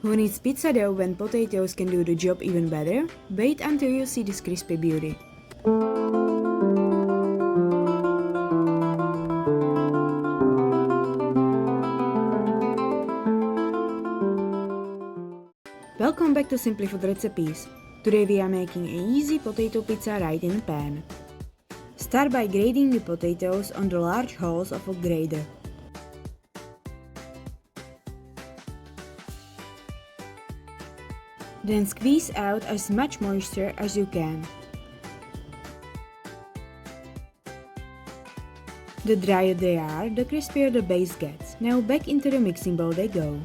Who needs pizza dough when potatoes can do the job even better? Wait until you see this crispy beauty. Welcome back to Simply Food Recipes. Today we are making an easy potato pizza right in the pan. Start by grating the potatoes on the large holes of a grater. Then squeeze out as much moisture as you can. The drier they are, the crispier the base gets. Now back into the mixing bowl they go.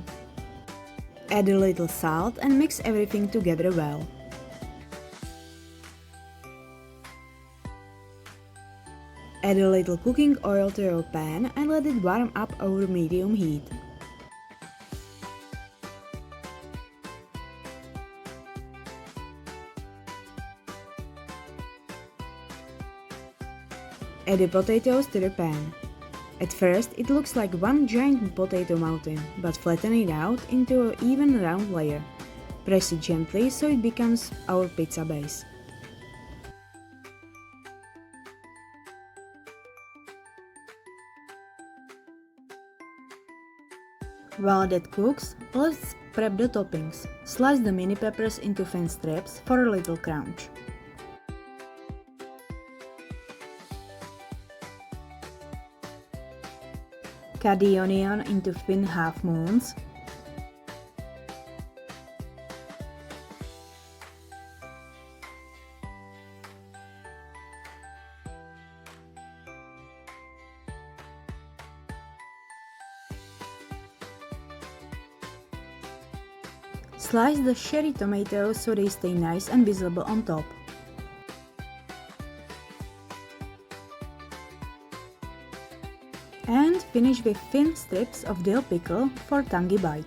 Add a little salt and mix everything together well. Add a little cooking oil to your pan and let it warm up over medium heat. Add the potatoes to the pan. At first it looks like one giant potato mountain, but flatten it out into an even round layer. Press it gently so it becomes our pizza base. While that cooks, let's prep the toppings. Slice the mini peppers into thin strips for a little crunch. Cut the onion into thin half moons. Slice the cherry tomatoes so they stay nice and visible on top. And finish with thin strips of dill pickle for tangy bite.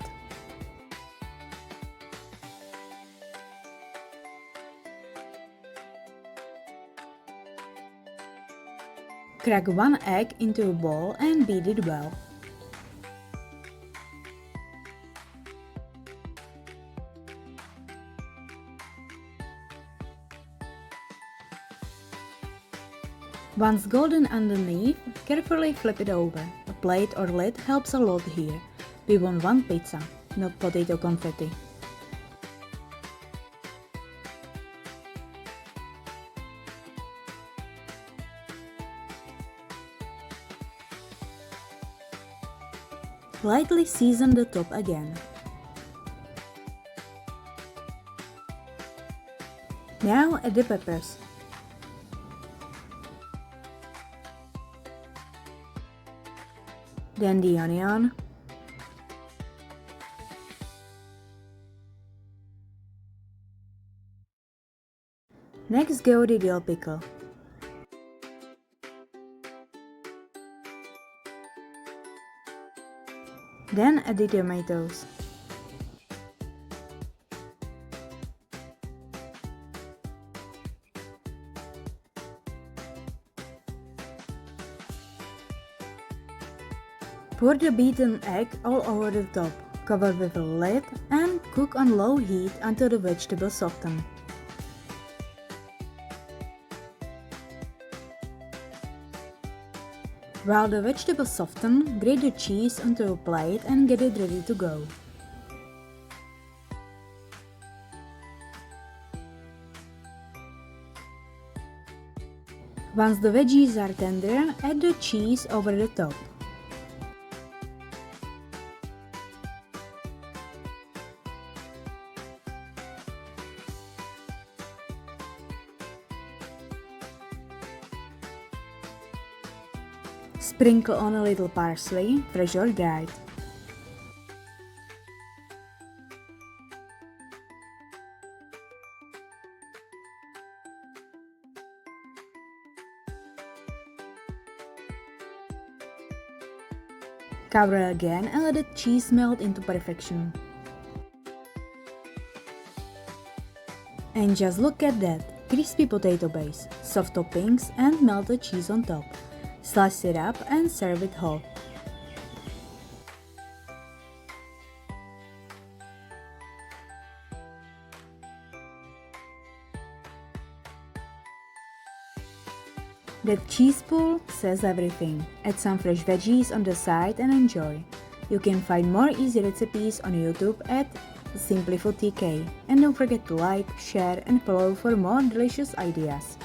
Crack one egg into a bowl and beat it well. Once golden underneath, carefully flip it over. A plate or lid helps a lot here. We want one pizza, not potato confetti. Lightly season the top again. Now add the peppers. Then the onion. Next go the dill pickle. Then add the tomatoes. Pour the beaten egg all over the top, cover with a lid and cook on low heat until the vegetables soften. While the vegetables soften, grate the cheese onto a plate and get it ready to go. Once the veggies are tender, add the cheese over the top. Sprinkle on a little parsley, fresh or dried. Cover again and let the cheese melt into perfection. And just look at that, crispy potato base, soft toppings and melted cheese on top. Slice it up and serve it hot. That cheese pool says everything. Add some fresh veggies on the side and enjoy. You can find more easy recipes on YouTube at Simply for TK. And don't forget to like, share and follow for more delicious ideas.